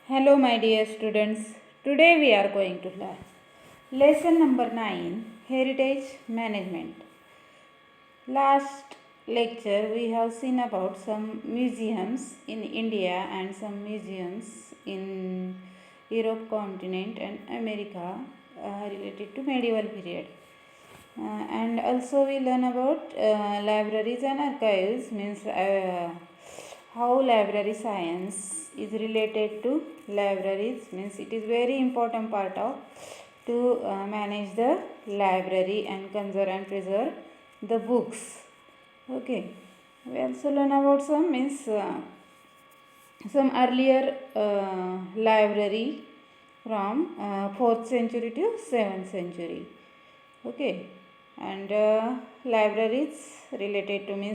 Hello, my dear students. Today we are going to learn lesson number 9, Heritage Management. Last lecture we have seen about some museums in India and some museums in Europe continent and America related to medieval period. And also we learn about libraries and archives, means how library science is related to libraries, means it is very important part of to manage the library and conserve and preserve the books. Okay, we also learn about some earlier library from 4th century to 7th century. Okay, and libraries related to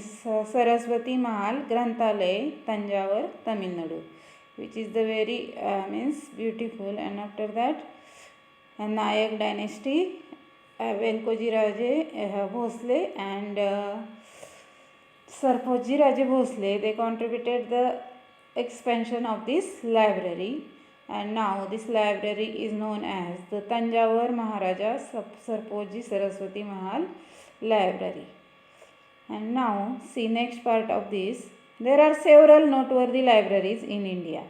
Saraswati Mahal Granthalaya, Tanjavur, Tamil Nadu, which is the very beautiful. And after that, Nayak dynasty, Venkoji Raje Bhosle and Sarpoji Raje Bhosle, they contributed the expansion of this library. And now this library is known as the Tanjavur Maharaja Sarpoji Saraswati Mahal Library. And now see next part of this. There are several noteworthy libraries in India.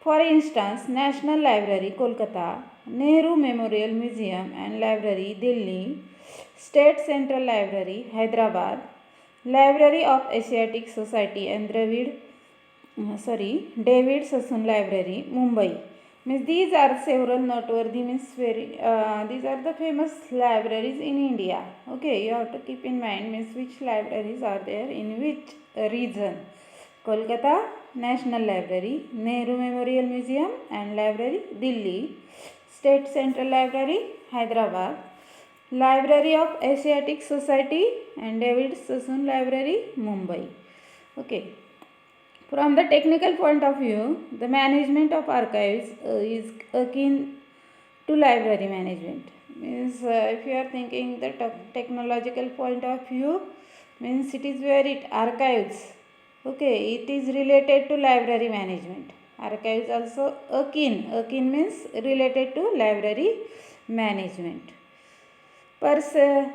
For instance, National Library, Kolkata, Nehru Memorial Museum and Library, Delhi, State Central Library, Hyderabad, Library of Asiatic Society and David Sassoon Library, Mumbai. These are several noteworthy, these are the famous libraries in India. Okay, you have to keep in mind which libraries are there in which region. Kolkata National Library, Nehru Memorial Museum and Library, Delhi, State Central Library, Hyderabad, Library of Asiatic Society and David Sassoon Library, Mumbai. Okay. From the technical point of view, the management of archives is akin to library management. If you are thinking the technological point of view, it is where it archives. Okay, it is related to library management. Archives also akin. Akin means related to library management. Preserving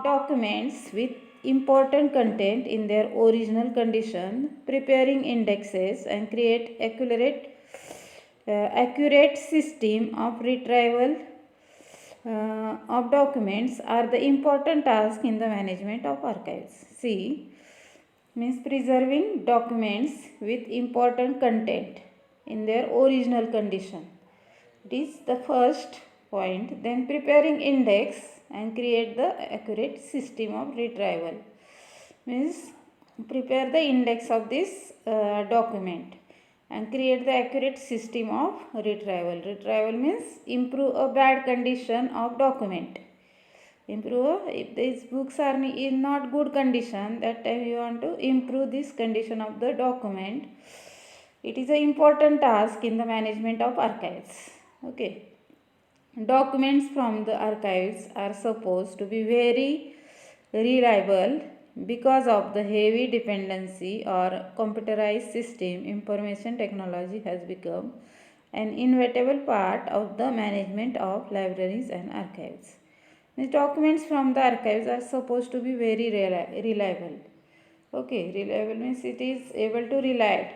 documents with important content in their original condition, preparing indexes and create accurate system of retrieval of documents are the important task in the management of archives. See, preserving documents with important content in their original condition. It is the first point. Then preparing index and create the accurate system of retrieval. Prepare the index of this document and create the accurate system of retrieval. Retrieval means improve a bad condition of document. If these books are in not good condition, that time you want to improve this condition of the document. It is an important task in the management of archives. Okay. Documents from the archives are supposed to be very reliable because of the heavy dependency or computerized system. Information technology has become an inevitable part of the management of libraries and archives. These documents from the archives are supposed to be very reliable. Okay, reliable means it is able to rely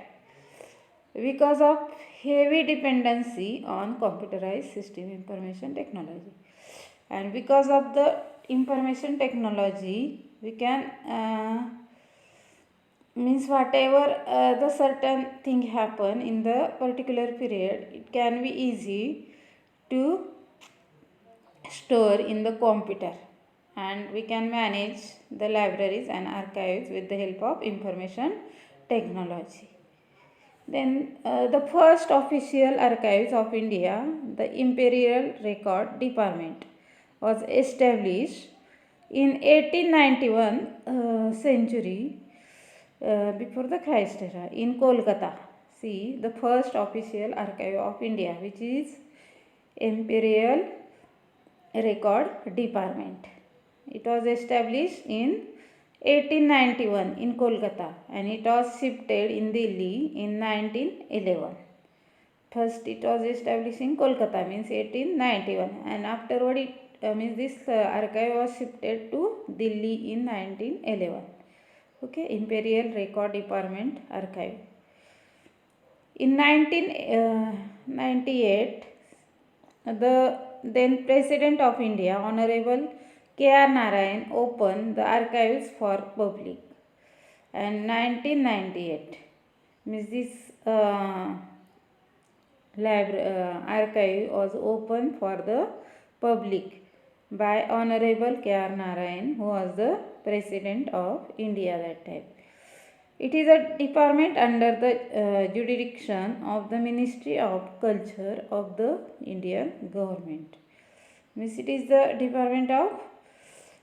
because of heavy dependency on computerized system information technology. And because of the information technology, we can whatever the certain thing happen in the particular period, it can be easy to store in the computer, and we can manage the libraries and archives with the help of information technology. Then the first official archives of India, the Imperial Record Department, was established in 1891 century before the Christ era in Kolkata. See, the first official archive of India, which is Imperial Record Department. It was established in 1891 in Kolkata, and it was shifted in Delhi in 1911. First it was established in Kolkata, means 1891, and afterward it means this archive was shifted to Delhi in 1911. Okay, Imperial Record Department Archive. In 1998, the then President of India, Honorable K.R. Narayan, opened the archives for public. And 1998 means this archive was opened for the public by Honorable K.R. Narayan, who was the President of India that time. It is a department under the jurisdiction of the Ministry of Culture of the Indian government. Means it is the department of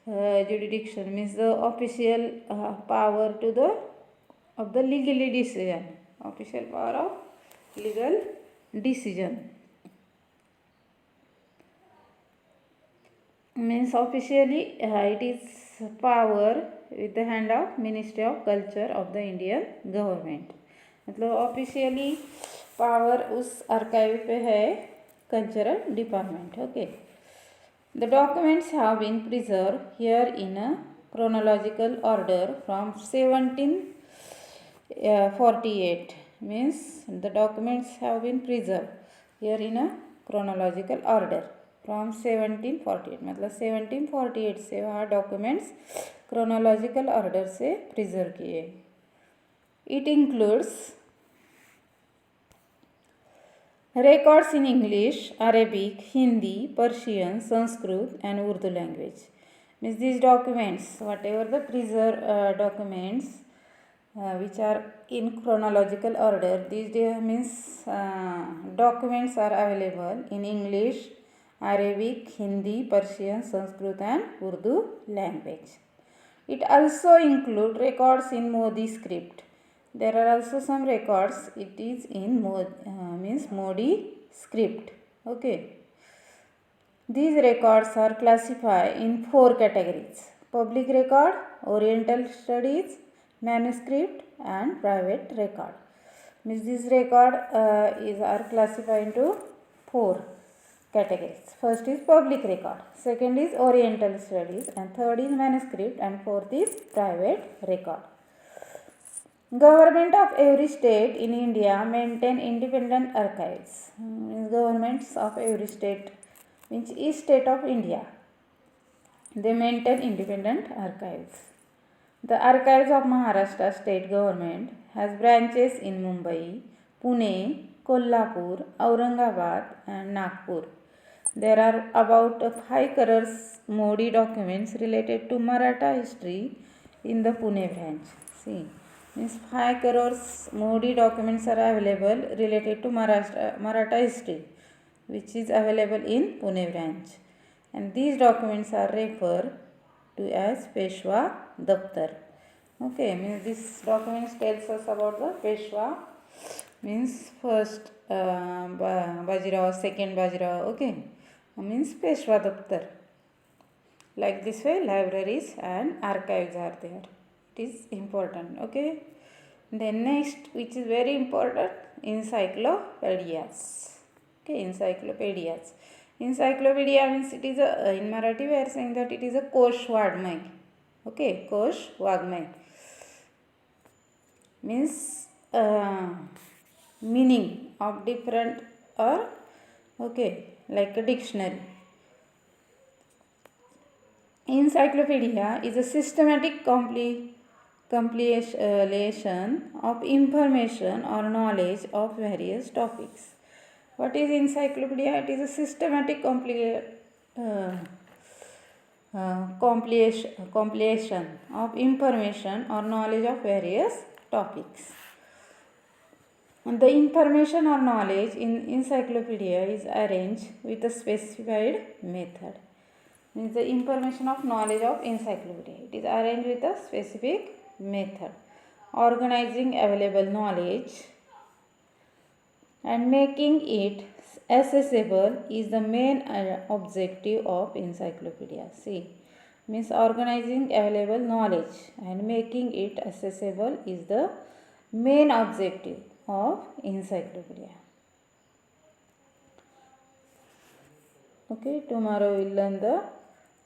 jurisdiction, means the official power to the of the legally decision, official power of legal decision. Means officially it is power with the hand of Ministry of Culture of the Indian government. मतलब officially power उस archive पे है cultural department. Okay, the documents have been preserve here in a chronological order from 1748. Means the documents have been preserved here in a chronological order from 1748. मतलब 1748 से वहाँ documents chronological order से preserve किए. It includes records in English, Arabic, Hindi, Persian, Sanskrit and Urdu language. Means these documents, whatever the preserved documents which are in chronological order, these means documents are available in English, Arabic, Hindi, Persian, Sanskrit and Urdu language. It also includes records in Modi script. There are also some records. It is in Modi script. Okay. These records are classified in 4 categories: public record, Oriental studies, manuscript, and private record. Means this record are classified into 4 categories. First is public record, second is Oriental studies, and third is manuscript, and fourth is private record. Government of every state in India maintain independent archives. Means governments of every state, means each state of India, they maintain independent archives. The archives of Maharashtra state government has branches in Mumbai, Pune, Kolhapur, Aurangabad and Nagpur. There are about 5 crores Modi documents related to Maratha history in the Pune branch. See, means 5 crores Modi documents are available related to Maratha history, which is available in Pune branch. And these documents are referred to as Peshwa Daftar. Okay, means this documents tells us about the Peshwa, means first Bajirao, second Bajirao. Okay, means Peshwa Daftar. Like this way libraries and archives are there. It is important. Okay, then next, which is very important, encyclopedias. Okay, encyclopedias. Encyclopedia means it is a, in Marathi we are saying that it is a Kosh Vadmay. Okay, Kosh Vadmay means meaning of different or okay, like a dictionary. Encyclopedia is a systematic compilation of information or knowledge of various topics. What is encyclopedia? It is a systematic compilation of information or knowledge of various topics. And the information or knowledge in encyclopedia is arranged with a specified method. Means the information of knowledge of encyclopedia, it is arranged with a specific method. Organizing available knowledge and making it accessible is the main objective of encyclopedia. See, means organizing available knowledge and making it accessible is the main objective of encyclopedia. Okay, tomorrow we will learn the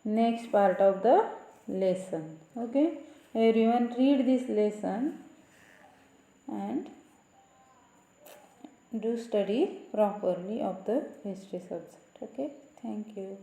next part of the lesson. Okay, everyone read this lesson and do study properly of the history subject. Okay, thank you.